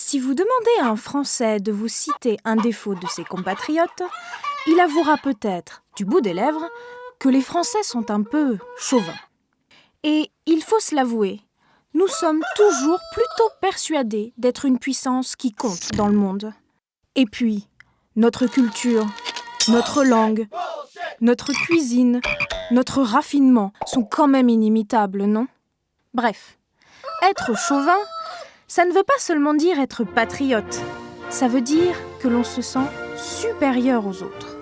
Si vous demandez à un Français de vous citer un défaut de ses compatriotes, il avouera peut-être, du bout des lèvres, que les Français sont un peu chauvins. Et il faut se l'avouer, nous sommes toujours plutôt persuadés d'être une puissance qui compte dans le monde. Et puis, notre culture, notre langue, notre cuisine, notre raffinement sont quand même inimitables, non ? Bref, être chauvin, ça ne veut pas seulement dire être patriote, ça veut dire que l'on se sent supérieur aux autres.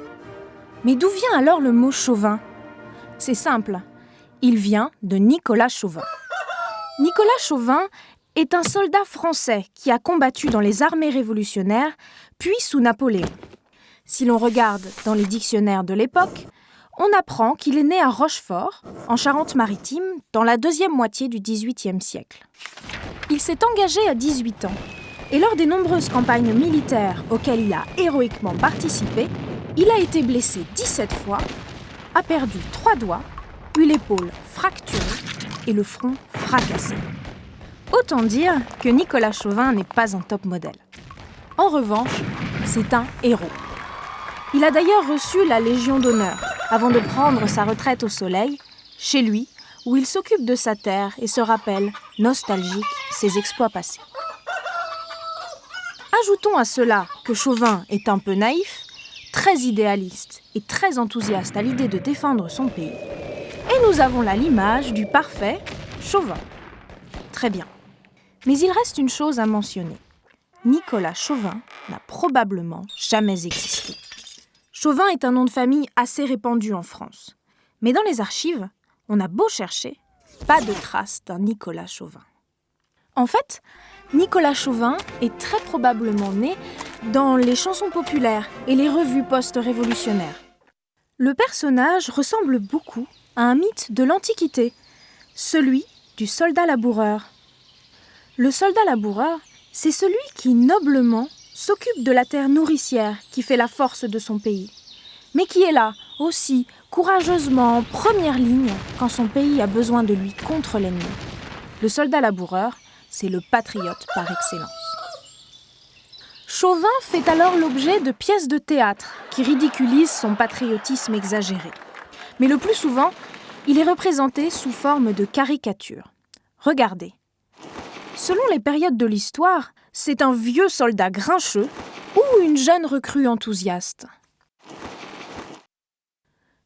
Mais d'où vient alors le mot chauvin ? C'est simple, il vient de Nicolas Chauvin. Nicolas Chauvin est un soldat français qui a combattu dans les armées révolutionnaires, puis sous Napoléon. Si l'on regarde dans les dictionnaires de l'époque, on apprend qu'il est né à Rochefort, en Charente-Maritime, dans la deuxième moitié du XVIIIe siècle. Il s'est engagé à 18 ans, et lors des nombreuses campagnes militaires auxquelles il a héroïquement participé, il a été blessé 17 fois, a perdu 3 doigts, eu l'épaule fracturée et le front fracassé. Autant dire que Nicolas Chauvin n'est pas un top modèle. En revanche, c'est un héros. Il a d'ailleurs reçu la Légion d'honneur avant de prendre sa retraite au soleil, chez lui, où il s'occupe de sa terre et se rappelle, nostalgique, ses exploits passés. Ajoutons à cela que Chauvin est un peu naïf, très idéaliste et très enthousiaste à l'idée de défendre son pays. Et nous avons là l'image du parfait Chauvin. Très bien. Mais il reste une chose à mentionner. Nicolas Chauvin n'a probablement jamais existé. Chauvin est un nom de famille assez répandu en France. Mais dans les archives, on a beau chercher, pas de trace d'un Nicolas Chauvin. En fait, Nicolas Chauvin est très probablement né dans les chansons populaires et les revues post-révolutionnaires. Le personnage ressemble beaucoup à un mythe de l'Antiquité, celui du soldat laboureur. Le soldat laboureur, c'est celui qui, noblement, s'occupe de la terre nourricière qui fait la force de son pays, mais qui est là, aussi, courageusement, en première ligne, quand son pays a besoin de lui contre l'ennemi. Le soldat laboureur, c'est le patriote par excellence. Chauvin fait alors l'objet de pièces de théâtre qui ridiculisent son patriotisme exagéré. Mais le plus souvent, il est représenté sous forme de caricature. Regardez. Selon les périodes de l'histoire, c'est un vieux soldat grincheux ou une jeune recrue enthousiaste.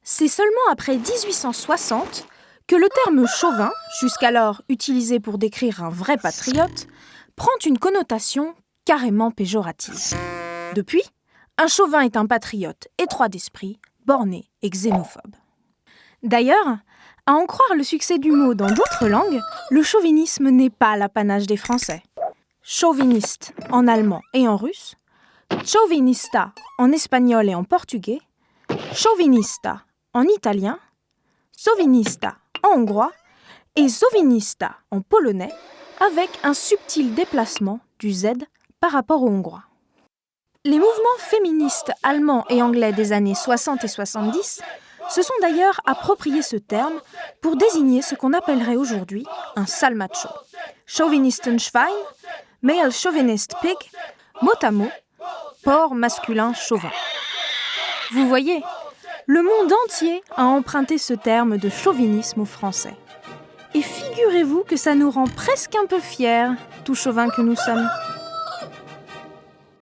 C'est seulement après 1860 que le terme chauvin, jusqu'alors utilisé pour décrire un vrai patriote, prend une connotation carrément péjorative. Depuis, un chauvin est un patriote étroit d'esprit, borné et xénophobe. D'ailleurs, à en croire le succès du mot dans d'autres langues, le chauvinisme n'est pas l'apanage des Français. Chauviniste en allemand et en russe, chauvinista en espagnol et en portugais, chauvinista en italien, sovinista en hongrois et sovinista en polonais, avec un subtil déplacement du Z par rapport au hongrois. Les mouvements féministes allemands et anglais des années 60 et 70 se sont d'ailleurs approprié ce terme pour désigner ce qu'on appellerait aujourd'hui un sale macho. Chauvinistenschwein, male chauvinist pig, mot à mot, porc masculin chauvin. Vous voyez, le monde entier a emprunté ce terme de chauvinisme au français. Et figurez-vous que ça nous rend presque un peu fiers, tout chauvins que nous sommes.